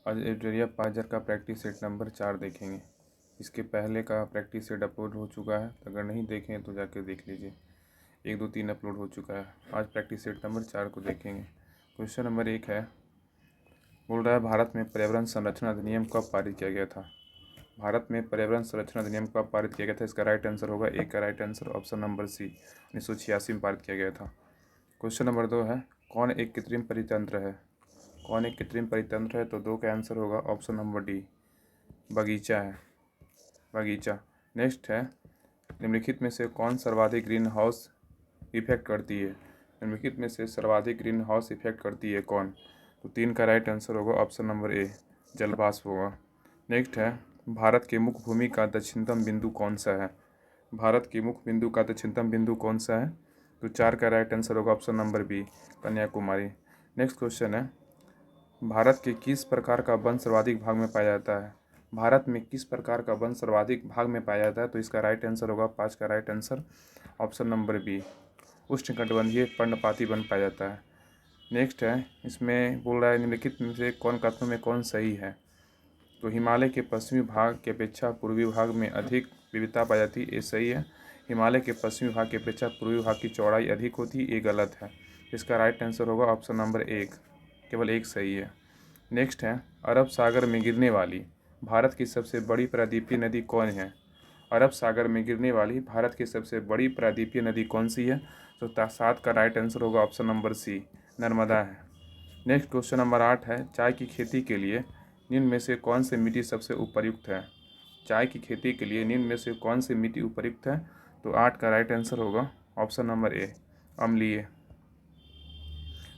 आज एल्टेरिया पाइजर का practice set number 4 देखेंगे। इसके पहले का प्रैक्टिस सेट अपलोड हो चुका है, अगर नहीं देखें तो जाकर देख लीजिए। 1, 2, 3 अपलोड हो चुका है। आज प्रैक्टिस सेट नंबर 4 को देखेंगे। क्वेश्चन नंबर 1 है, बोल रहा है भारत में पर्यावरण संरक्षण अधिनियम कब पारित किया गया था। भारत में पर्यावरण संरक्षण अधिनियम कब पारित किया गया था। इसका राइट आंसर होगा ए का right answer option number C, 1986 में पारित किया गया था। क्वेश्चन नंबर 2 है, कौन एक कृत्रिम परितंत्र है। कौन एक कृत्रिम परितंत्र है, तो 2 का आंसर होगा ऑप्शन नंबर डी, बगीचा है, बगीचा। नेक्स्ट है, निम्नलिखित में से कौन सर्वाधिक ग्रीन हाउस इफेक्ट करती है। निम्नलिखित में से सर्वाधिक ग्रीन हाउस इफेक्ट करती है कौन, तो 3 का राइट आंसर होगा ऑप्शन नंबर ए, जलवाष्प होगा। नेक्स्ट है, भारत के मुख्य भूमि का दक्षिणतम बिंदु कौन सा है। भारत के मुख्य बिंदु का दक्षिणतम बिंदु कौन सा है, तो 4 का राइट आंसर होगा option number B, Kanyakumari. Next question है, भारत के किस प्रकार का वन सर्वाधिक भाग में पाया जाता है। भारत में किस प्रकार का वन सर्वाधिक भाग में पाया जाता है, तो इसका राइट आंसर होगा 5 का right answer option number B, उष्णकटिबंधीय पर्णपाती वन पाया जाता है। नेक्स्ट है, इसमें बोल रहा है निम्नलिखित में से कौन कथनों में कौन सही है, तो हिमालय के पश्चिमी भाग की अपेक्षा पूर्वी भाग में अधिक विविधता पाई जाती है, ये सही है। हिमालय के पश्चिमी भाग की अपेक्षा पूर्वी भाग की चौड़ाई अधिक होती है, ये गलत है। इसका राइट आंसर होगा ऑप्शन नंबर 1, केवल 1 सही है। नेक्स्ट है, अरब सागर में गिरने वाली भारत की सबसे बड़ी प्रायद्वीपीय नदी कौन है। अरब सागर में गिरने वाली भारत की सबसे बड़ी प्रायद्वीपीय नदी कौन सी है, तो 7 का राइट आंसर होगा ऑप्शन नंबर सी, नर्मदा है। नेक्स्ट क्वेश्चन नंबर 8 है, चाय की खेती के लिए निम्न में से कौन सी मिट्टी सबसे उपयुक्त है। चाय की खेती के लिए निम्न में से कौन सी मिट्टी उपयुक्त है, तो 8 का राइट आंसर होगा ऑप्शन नंबर ए, अम्लीय।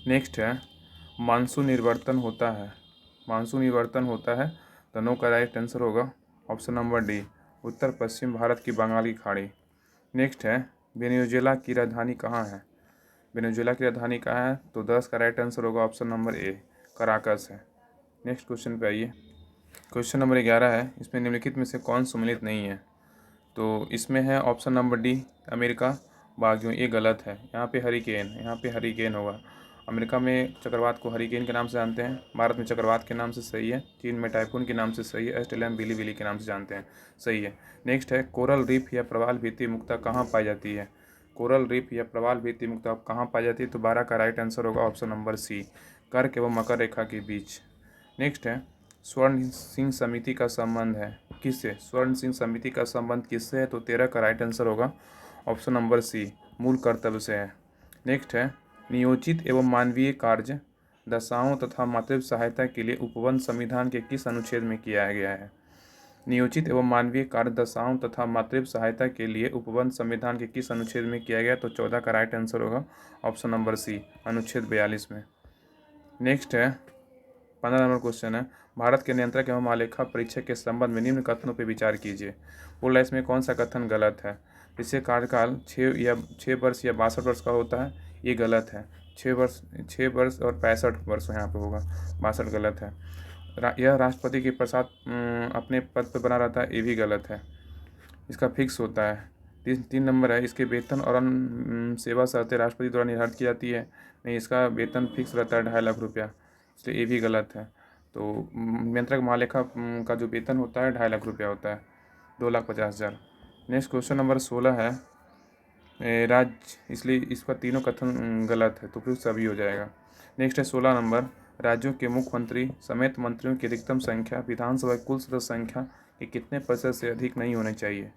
नेक्स्ट है, मानसून निर्वर्तन होता है, मानसून निर्वर्तन होता है, तो 9 का राइट आंसर होगा ऑप्शन नंबर डी, उत्तर पश्चिम भारत की बंगाल की खाड़ी। नेक्स्ट है, वेनेजुएला की राजधानी कहाँ है। वेनेजुएला की राजधानी कहाँ है, तो 10 का राइट आंसर होगा ऑप्शन नंबर ए, कराकस है। नेक्स्ट क्वेश्चन पे आइए। क्वेश्चन नंबर 11 है, इसमें निम्नलिखित में से कौन सम्मिलित नहीं है, तो इसमें है ऑप्शन नंबर डी, अमेरिका बागियों, ये गलत है। यहाँ पे हरिकेन, यहाँ पे हरिकेन होगा। अमेरिका में चक्रवात को हरिकेन के नाम से जानते हैं, भारत में चक्रवात के नाम से सही है, चीन में टाइफून के नाम से सही है, ऑस्ट्रेलिया में बिली बिली के नाम से जानते हैं, सही है। नेक्स्ट है, कोरल रीफ या प्रवाल भित्ति मुक्ता कहाँ पाई जाती है। कोरल रीफ या प्रवाल भित्ति मुक्ता कहाँ पाई जाती है, तो 12 का राइट आंसर होगा ऑप्शन नंबर सी, कर्क एवं मकर रेखा के बीच। नेक्स्ट है, स्वर्ण सिंह समिति का संबंध है किससे। स्वर्ण सिंह समिति का संबंध किससे है, तो 13 का राइट आंसर होगा ऑप्शन नंबर सी, मूल कर्तव्य से है। नेक्स्ट है, नियोजित एवं मानवीय कार्य दशाओं तथा मातृत्व सहायता के लिए उपवन संविधान के किस अनुच्छेद में किया गया है। नियोजित एवं मानवीय कार्य दशाओं तथा मातृत्व सहायता के लिए उपवन संविधान के किस अनुच्छेद में किया गया, तो 14 का राइट आंसर होगा ऑप्शन नंबर सी, अनुच्छेद 42 में। नेक्स्ट है, 15 नंबर क्वेश्चन है, भारत के नियंत्रक एवं महालेखा परीक्षक के संबंध में निम्न कथनों पर विचार कीजिए। बोला इसमें कौन सा कथन गलत है। इससे कार्यकाल 6 वर्ष या 62 वर्ष का होता है, ये गलत है। 6 वर्ष और 65 वर्ष यहाँ पे होगा, 62 गलत है। यह राष्ट्रपति के प्रसाद अपने पद पर बना रहता है, ये भी गलत है। इसका फिक्स होता है। 3 नंबर है, इसके वेतन और अन्य सेवा शर्तें राष्ट्रपति द्वारा निर्धारित की जाती है, नहीं, इसका वेतन फिक्स रहता है 2.5 लाख रुपया, इसलिए ये भी गलत है। तो नियंत्रक महालेखा का जो वेतन होता है 2.5 लाख रुपया होता है, 2,50,000। नेक्स्ट क्वेश्चन नंबर 16 है, राज्य, इसलिए इसका तीनों कथन गलत है, तो फिर सभी हो जाएगा। नेक्स्ट है 16 नंबर, राज्यों के मुख्यमंत्री समेत मंत्रियों की अधिकतम संख्या विधानसभा की कुल सदस्य संख्या के कितने प्रतिशत से अधिक नहीं होनी चाहिए।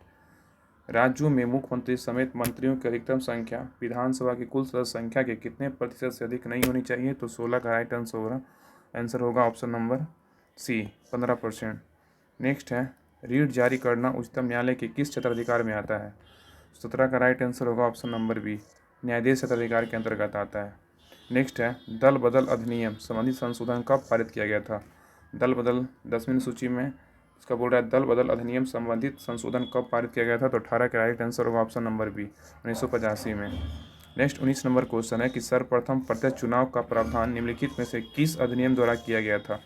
राज्यों में मुख्यमंत्री समेत मंत्रियों की अधिकतम संख्या विधानसभा की कुल सदस्य संख्या के कितने प्रतिशत से अधिक नहीं होनी चाहिए, तो 16 का राइट आंसर होगा ऑप्शन नंबर सी, 15%। नेक्स्ट है, रीट जारी करना उच्चतम न्यायालय के किस क्षेत्राधिकार में आता है। 17 का राइट आंसर होगा ऑप्शन नंबर बी, न्यायाधीश क्षेत्राधिकार के अंतर्गत आता है। नेक्स्ट है, दल बदल अधिनियम संबंधित संशोधन कब पारित किया गया था। दल बदल 10वीं सूची में इसका बोल रहा है, दल बदल अधिनियम संबंधित संशोधन कब पारित किया गया था, तो 18 का राइट आंसर होगा ऑप्शन नंबर बी, 1985 में। नेक्स्ट 19 नंबर क्वेश्चन है कि सर्वप्रथम प्रत्यक्ष चुनाव का प्रावधान निम्नलिखित में से किस अधिनियम द्वारा किया गया था।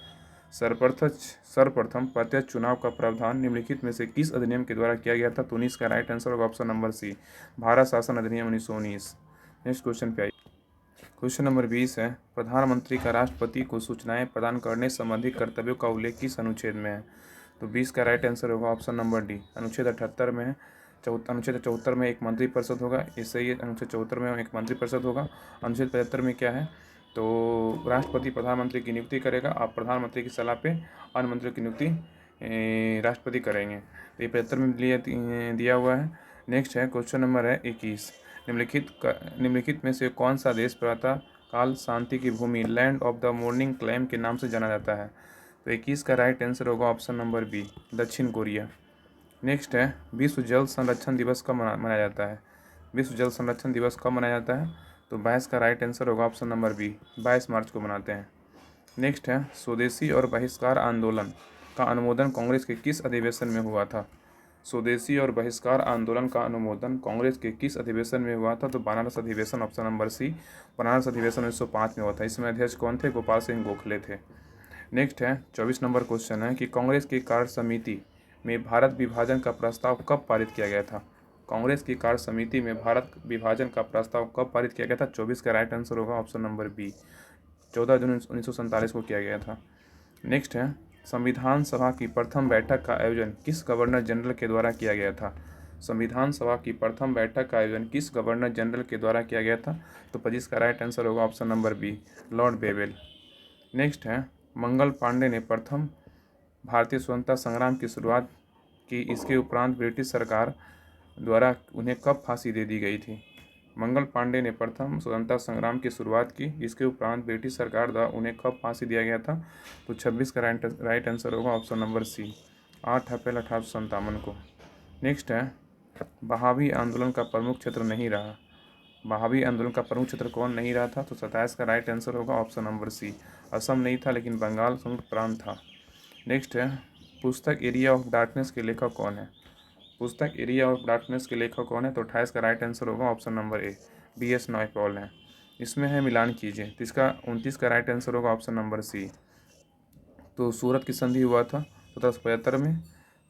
सर्वप्रथम प्रत्यक्ष चुनाव का प्रावधान निम्नलिखित में से किस अधिनियम के द्वारा किया गया था, तो 19 का राइट आंसर होगा ऑप्शन नंबर सी, भारत शासन अधिनियम 1919। नेक्स्ट क्वेश्चन पे आइए। क्वेश्चन नंबर 20 है, प्रधानमंत्री का राष्ट्रपति को सूचनाएं प्रदान करने संबंधी कर्तव्यों का उल्लेख किस अनुच्छेद में है? तो 20 का राइट आंसर होगा ऑप्शन नंबर डी, अनुच्छेद 78 में है। अनुच्छेद 74 में एक मंत्रिपरिषद होगा, इससे ये अनुच्छेद 74 में एक मंत्रिपरिषद होगा। अनुच्छेद 75 में क्या है, तो राष्ट्रपति प्रधानमंत्री की नियुक्ति करेगा और प्रधानमंत्री की सलाह पे अन्य मंत्रियों की नियुक्ति राष्ट्रपति करेंगे। तो ये 75 में दिया हुआ है। नेक्स्ट है क्वेश्चन नंबर है 21, निम्नलिखित में से कौन सा देश प्रातः काल शांति की भूमि land of the morning calm के नाम से जाना जाता है? तो 21 का राइट आंसर होगा ऑप्शन नंबर बी, दक्षिण कोरिया। नेक्स्ट है, विश्व जल संरक्षण दिवस कब मनाया जाता है? विश्व जल संरक्षण दिवस कब मनाया जाता है? तो 22 का राइट आंसर होगा ऑप्शन नंबर बी, 22 मार्च को मनाते हैं। नेक्स्ट है, स्वदेशी और बहिष्कार आंदोलन का अनुमोदन कांग्रेस के किस अधिवेशन में हुआ था? स्वदेशी और बहिष्कार आंदोलन का अनुमोदन कांग्रेस के किस अधिवेशन में हुआ था? तो बनारस अधिवेशन, ऑप्शन नंबर सी, बनारस अधिवेशन 1905 में हुआ था। इसमें अध्यक्ष कौन थे? गोपाल सिंह गोखले थे। नेक्स्ट है 24 नंबर क्वेश्चन है कि कांग्रेस की कार्य समिति में भारत विभाजन का प्रस्ताव कब पारित किया गया था? कांग्रेस की कार्य समिति में भारत विभाजन का प्रस्ताव कब पारित किया गया था? 24 का राइट आंसर होगा ऑप्शन नंबर बी, 14 जून 1947 को किया गया था। नेक्स्ट है, संविधान सभा की प्रथम बैठक का आयोजन किस गवर्नर जनरल के द्वारा किया गया था? संविधान सभा की प्रथम बैठक का आयोजन किस गवर्नर जनरल के द्वारा किया गया था? तो 25 का राइट आंसर होगा option number B, Lord Wavell. Next है, मंगल पांडे ने प्रथम भारतीय स्वतंत्रता संग्राम की शुरुआत की, इसके उपरांत ब्रिटिश सरकार द्वारा उन्हें कब फांसी दे दी गई थी? मंगल पांडे ने प्रथम स्वतंत्रता संग्राम की शुरुआत की, इसके उपरांत ब्रिटिश सरकार द्वारा उन्हें कब फांसी दिया गया था? तो 26 का राइट आंसर होगा ऑप्शन नंबर सी, 8 अप्रैल 1857 को। नेक्स्ट है, बहावी आंदोलन का प्रमुख क्षेत्र नहीं रहा। बहावी आंदोलन का प्रमुख क्षेत्र कौन नहीं रहा था? तो 27 का राइट आंसर होगा ऑप्शन नंबर सी, असम नहीं था लेकिन बंगाल संयुक्त प्रांत था। नेक्स्ट है, पुस्तक एरिया ऑफ डार्कनेस के लेखक कौन है? पुस्तक एरिया ऑफ डार्कनेस के लेखक कौन है? तो 28 का राइट आंसर होगा option number A, B.S. Naipaul है। इसमें है मिलान कीजिए, तो इसका 29 का राइट आंसर होगा ऑप्शन नंबर सी। तो सूरत की संधि हुआ था 1775 में,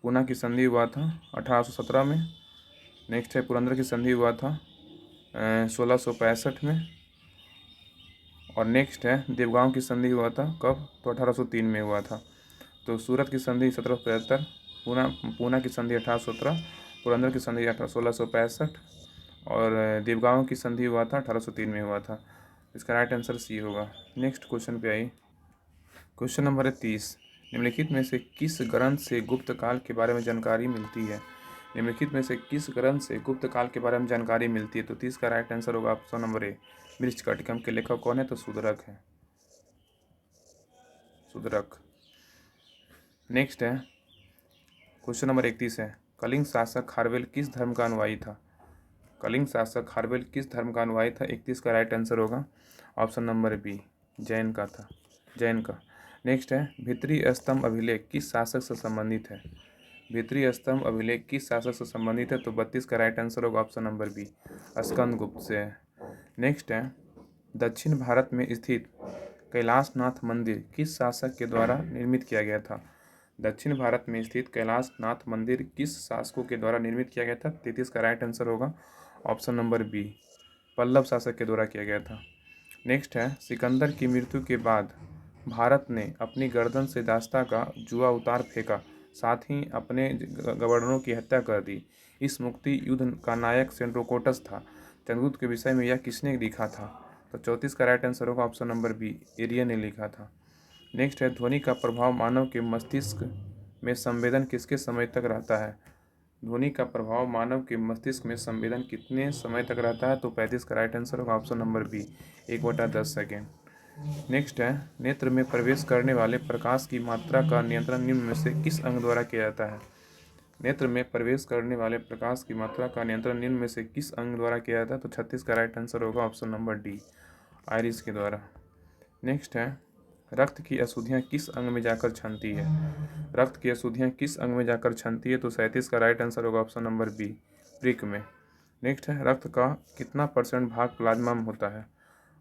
पूना की संधि हुआ था 1817 में। नेक्स्ट है, पुरंदर की संधि हुआ था 1665 में। और नेक्स्ट है, देवगांव की संधि हुआ था कब? तो 1803 में हुआ था। तो सूरत की संधि 1775, पूना की संधि 1817, पुरंदर की संधि 1665 और देवगांव की संधि हुआ था 1803 में हुआ था। इसका राइट आंसर सी होगा। नेक्स्ट क्वेश्चन पे आई, क्वेश्चन नंबर है 30, निम्नलिखित में से किस ग्रंथ से गुप्त काल के बारे में जानकारी मिलती है? निम्नलिखित में से किस ग्रंथ से गुप्त काल के बारे में जानकारी मिलती है? तो 30 का राइट आंसर होगा ऑप्शन नंबर ए, मृच्छकटिकम के लेखक कौन है? तो शूद्रक है, शूद्रक। नेक्स्ट है क्वेश्चन नंबर 31 है, कलिंग शासक खारवेल किस धर्म का अनुयायी था? कलिंग शासक खारवेल किस धर्म का अनुयायी था? 31 का राइट आंसर होगा ऑप्शन नंबर बी, जैन का था, जैन का। नेक्स्ट है, भीतरी स्तंभ अभिलेख किस शासक से संबंधित है? भीतरी स्तंभ अभिलेख किस शासक से संबंधित है? तो 32 का राइट आंसर होगा ऑप्शन नंबर बी, स्कंदगुप्त से है। नेक्स्ट है, दक्षिण भारत में स्थित कैलाशनाथ मंदिर किस शासक के द्वारा निर्मित किया गया था? दक्षिण भारत में स्थित कैलाशनाथ मंदिर किस शासकों के द्वारा निर्मित किया गया था? 33 का राइट आंसर होगा ऑप्शन नंबर बी, पल्लव शासक के द्वारा किया गया था। नेक्स्ट है, सिकंदर की मृत्यु के बाद भारत ने अपनी गर्दन से दास्ता का जुआ उतार फेंका, साथ ही अपने गवर्नरों की हत्या कर दी। इस मुक्ति युद्ध का नायक सेंड्रोकोटस था। चंद्रगुप्त के विषय में यह किसने लिखा था? तो 34 का राइट आंसर होगा ऑप्शन नंबर बी, एरियन ने लिखा था। नेक्स्ट है, ध्वनि का प्रभाव मानव के मस्तिष्क में संवेदन किसके समय तक रहता है? ध्वनि का प्रभाव मानव के मस्तिष्क में संवेदन कितने समय तक रहता है? तो 35 का राइट आंसर होगा option number B, 1/10 second. Next है, नेत्र में प्रवेश करने वाले प्रकाश की मात्रा का नियंत्रण निम्न में से किस अंग द्वारा किया जाता है? नेत्र में प्रवेश करने वाले प्रकाश की मात्रा का नियंत्रण निम्न में से किस अंग द्वारा किया जाता है? तो 36 का राइट आंसर होगा ऑप्शन नंबर डी, आइरिस के द्वारा। नेक्स्ट है, रक्त की अशुद्धियाँ किस अंग में जाकर छनती है? रक्त की अशुद्धियाँ किस अंग में जाकर छनती है? तो 37 का राइट आंसर होगा ऑप्शन नंबर बी, वृक्क में। नेक्स्ट है, रक्त का कितना % भाग प्लाज्मा में होता है?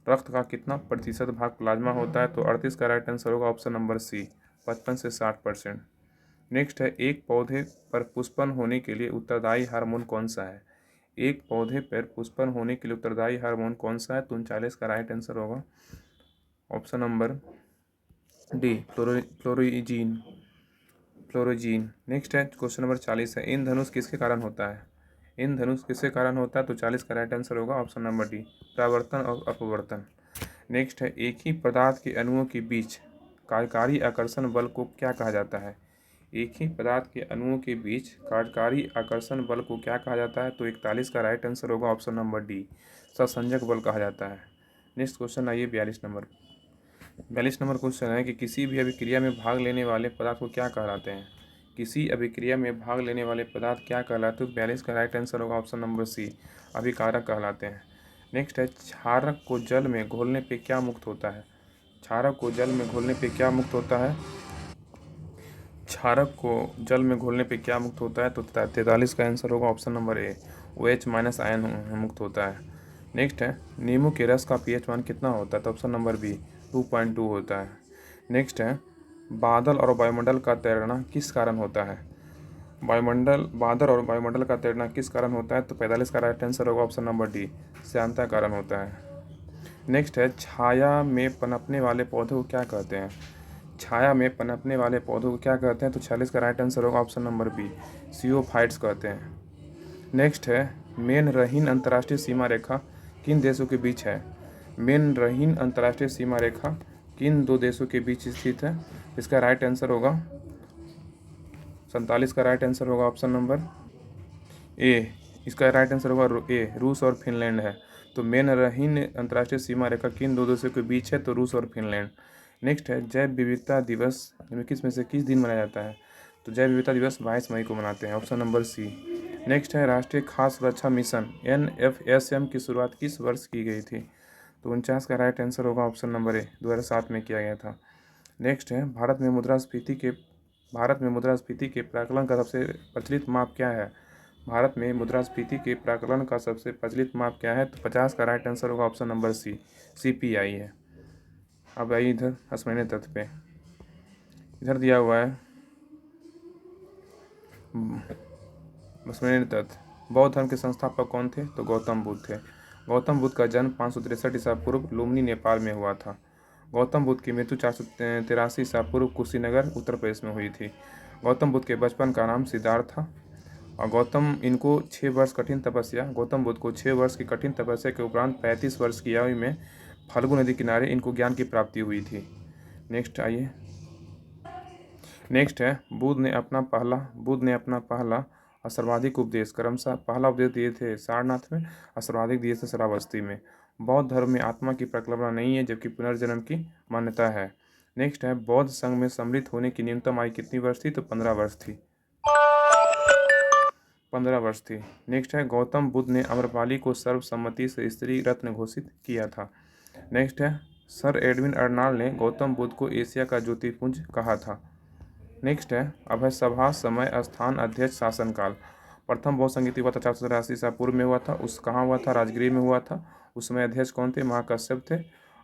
रक्त का कितना प्रतिशत भाग प्लाज्मा होता है? तो 38 का राइट आंसर होगा ऑप्शन नंबर सी, 55 से 60%। नेक्स्ट है, एक पौधे पर पुष्पन होने के लिए उत्तरदायी हार्मोन कौन सा है? एक पौधे पर पुष्पन होने के लिए उत्तरदायी हार्मोन कौन सा है? तो 39 का राइट आंसर होगा ऑप्शन नंबर डी, फ्लोरोजीन। फ्लोरोजीन। नेक्स्ट है क्वेश्चन नंबर 40 है, इंद्रधनुष किसके कारण होता है? इंद्रधनुष किसके कारण होता है? तो 40 का राइट आंसर होगा ऑप्शन नंबर डी, प्रावर्तन और अपवर्तन। नेक्स्ट है, एक ही पदार्थ के अणुओं के बीच कार्यकारी आकर्षण बल को क्या कहा जाता है? एक ही पदार्थ के अणुओं के बीच कार्यकारी आकर्षण बल को क्या कहा जाता है? तो 41 का राइट आंसर होगा ऑप्शन नंबर डी, सहसंजक बल कहा जाता है। नेक्स्ट क्वेश्चन आइए 42 नंबर। 42 नंबर क्वेश्चन है कि किसी भी अभिक्रिया में भाग लेने वाले पदार्थ को क्या कहलाते हैं? किसी अभिक्रिया में भाग लेने वाले पदार्थ क्या कहलाते हैं? 42 का राइट आंसर होगा ऑप्शन नंबर सी, अभिकारक कहलाते हैं। नेक्स्ट है, क्षारक को जल में घोलने पे क्या मुक्त होता है? क्षारक को जल में घोलने पे क्या मुक्त होता है? क्षारक को जल में घोलने पे क्या मुक्त होता है? तो 43 का आंसर होगा option number A, OH- ion मुक्त होता है। नेक्स्ट है, नींबू के रस का pH मान कितना होता है? तो ऑप्शन नंबर बी, 2.2 होता है। नेक्स्ट है, बादल और वायुमंडल का तैरना किस कारण होता है? बादल और वायुमंडल का तैरना किस कारण होता है? तो 45 का राइट आंसर होगा ऑप्शन नंबर डी, श्यानता कारण होता है। नेक्स्ट है, छाया में पनपने वाले पौधे को क्या कहते हैं? छाया में पनपने वाले पौधों को क्या कहते हैं? तो 46 का राइट आंसर होगा ऑप्शन नंबर बी, सियोफाइट्स कहते हैं। नेक्स्ट है, मेन रहीन अंतर्राष्ट्रीय सीमा रेखा किन देशों के बीच है? मेन रहीन अंतर्राष्ट्रीय सीमा रेखा किन दो देशों के बीच स्थित है? इसका राइट आंसर होगा 47 का राइट आंसर होगा ऑप्शन नंबर ए, इसका राइट आंसर होगा ए, रूस और फिनलैंड है। तो मेन रहीन अंतर्राष्ट्रीय सीमा रेखा किन दो देशों के बीच है? तो रूस और फिनलैंड। नेक्स्ट है, जैव विविधता दिवस किस में से किस दिन मनाया जाता है? तो जैव विविधता दिवस 22 मई को मनाते हैं, ऑप्शन नंबर सी। नेक्स्ट है, राष्ट्रीय खाद्य सुरक्षा मिशन NFSM की शुरुआत किस वर्ष की गई थी? तो 49 का राइट आंसर होगा ऑप्शन नंबर ए, 2007 में किया गया था। नेक्स्ट है, भारत में मुद्रास्फीति के प्राकलन का सबसे प्रचलित माप क्या है? भारत में मुद्रास्फीति के प्राकलन का सबसे प्रचलित माप क्या है? तो 50 का राइट आंसर होगा ऑप्शन नंबर सी, CPI है। अब आइए इधर स्मरणीय तथ्य पे। इधर दिया हुआ है स्मरणीय तथ्य, बौद्ध धर्म के संस्थापक कौन थे? तो गौतम बुद्ध थे। गौतम बुद्ध का जन्म 563 ईसा पूर्व लुम्बिनी नेपाल में हुआ था। गौतम बुद्ध की मृत्यु 483 ईसा पूर्व कुशीनगर उत्तर प्रदेश में हुई थी। गौतम बुद्ध के बचपन का नाम सिद्धार्थ था। और गौतम बुद्ध को 6 वर्ष की कठिन तपस्या के उपरांत 35 वर्ष की आयु में फल्गु नदी किनारे इनको ज्ञान की प्राप्ति हुई थी। नेक्स्ट आइए। नेक्स्ट है, बुद्ध ने अपना पहला और सर्वाधिक उपदेश क्रमशः पहला उपदेश दिए थे सारनाथ में और सर्वाधिक दिए थे श्रावस्ती में। बौद्ध धर्म में आत्मा की परिकल्पना नहीं है जबकि पुनर्जन्म की मान्यता है। नेक्स्ट है, बौद्ध संघ में सम्मिलित होने की न्यूनतम आयु कितनी वर्ष थी? तो 15 वर्ष थी। 15 वर्ष थी। नेक्स्ट है, गौतम बुद्ध ने अम्रपाली को सर्वसम्मति से स्त्री रत्न घोषित किया था। नेक्स्ट है, सर एडविन अर्नाल्ड ने गौतम बुद्ध को एशिया का ज्योतिर्पुंज कहा था। नेक्स्ट है, अभय सभा समय स्थान अध्यक्ष शासनकाल। प्रथम बौद्ध संगीति हुआ था 483 ईसा पूर्व में हुआ था, उस कहाँ हुआ था? राजगीर में हुआ था। उस समय अध्यक्ष कौन थे? महाकश्यप थे।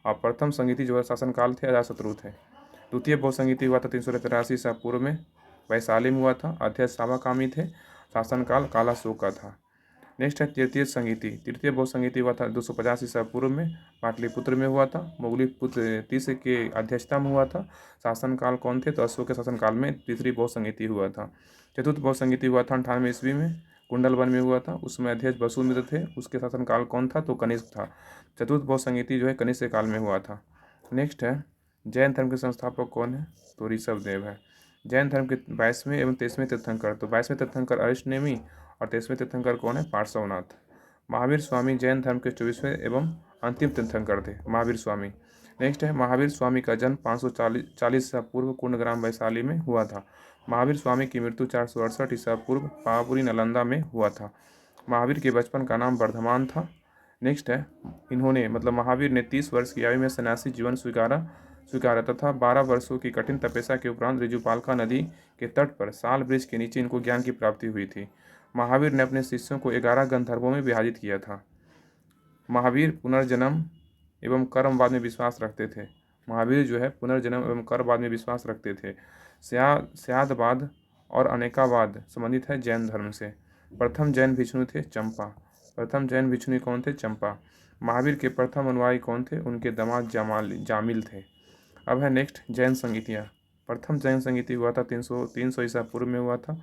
और प्रथम संगीति जो है शासनकाल थे अजातशत्रु थे। द्वितीय बौद्ध संगीति हुआ था 383 ईसा पूर्व में, वैशाली में हुआ था, अध्यक्ष सावाकामी थे, शासनकाल कालाशोक का था। नेक्स्ट है, तृतीय बौद्ध संगीति हुआ था 250 ईसा पूर्व में, पाटलिपुत्र में हुआ था, मुगली पुत्र तीसरे के अध्यक्षता में हुआ था। शासनकाल कौन थे? तो अशोक के शासनकाल में तीसरी बौद्ध संगीति हुआ था। चतुर्थ बौद्ध संगीति हुआ था 98 ईस्वी में, कुंडलवन में हुआ था, उसमें अध्यक्ष वसुमित्र थे, उसके शासनकाल कौन था? तो कनिष्क था। चतुर्थ बौद्ध संगीति जो है कनिष्क काल में हुआ था। नेक्स्ट है, जैन धर्म के संस्थापक कौन है? तो ऋषभदेव है। जैन धर्म के 22वें एवं 23वें तीर्थंकर, तो 22वें तीर्थंकर अरिष्टनेमी और 23वें तीर्थंकर कौन है? पार्श्वनाथ। महावीर स्वामी जैन धर्म के 24वें एवं अंतिम तीर्थंकर थे, महावीर स्वामी। नेक्स्ट है, महावीर स्वामी का जन्म 540 ईसा पूर्व कुंडग्राम वैशाली में हुआ था। महावीर स्वामी की मृत्यु 468 ईसा पूर्व पावापुरी नालंदा में हुआ था। महावीर के बचपन का नाम वर्धमान था। नेक्स्ट है, महावीर ने 30 वर्ष की आयु में सन्यासी जीवन स्वीकारा तथा 12 वर्षों की कठिन तपस्या के उपरांत ऋजुपालका नदी के तट पर साल वृक्ष के नीचे इनको ज्ञान की प्राप्ति हुई थी। महावीर ने अपने शिष्यों को 11 गंधर्वों में विभाजित किया था। महावीर पुनर्जन्म एवं कर्मवाद में विश्वास रखते थे। महावीर जो है पुनर्जन्म एवं कर्मवाद में विश्वास रखते थे। स्यादवाद और अनेकावाद संबंधित है जैन धर्म से। प्रथम जैन भिक्षु थे चंपा। प्रथम जैन भिक्षुनी कौन थे? चंपा। महावीर के प्रथम अनुयायी कौन थे? उनके दामाद जामिल थे। अब है नेक्स्ट जैन संगीतियाँ। प्रथम जैन संगीति हुआ था 300 ईसा पूर्व में हुआ था।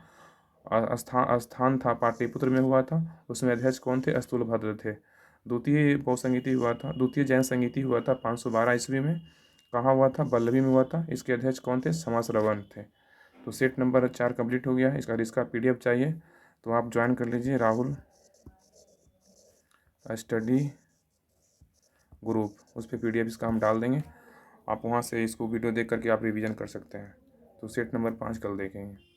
स्थान था पाटलिपुत्र में हुआ था। उसमें अध्यक्ष कौन थे? स्थूलभद्र थे। द्वितीय जैन संगीति हुआ था 512 ईस्वी में। कहाँ हुआ था? बल्लभी में हुआ था। इसके अध्यक्ष कौन थे? समाश्रवण थे। तो सेट नंबर 4 कंप्लीट हो गया। इसका PDF चाहिए तो आप ज्वाइन कर लीजिए राहुल स्टडी ग्रुप, उस पर PDF इसका हम डाल देंगे। आप वहाँ से इसको वीडियो देख करके आप रिवीजन कर सकते हैं। तो सेट नंबर 5 कल देखेंगे।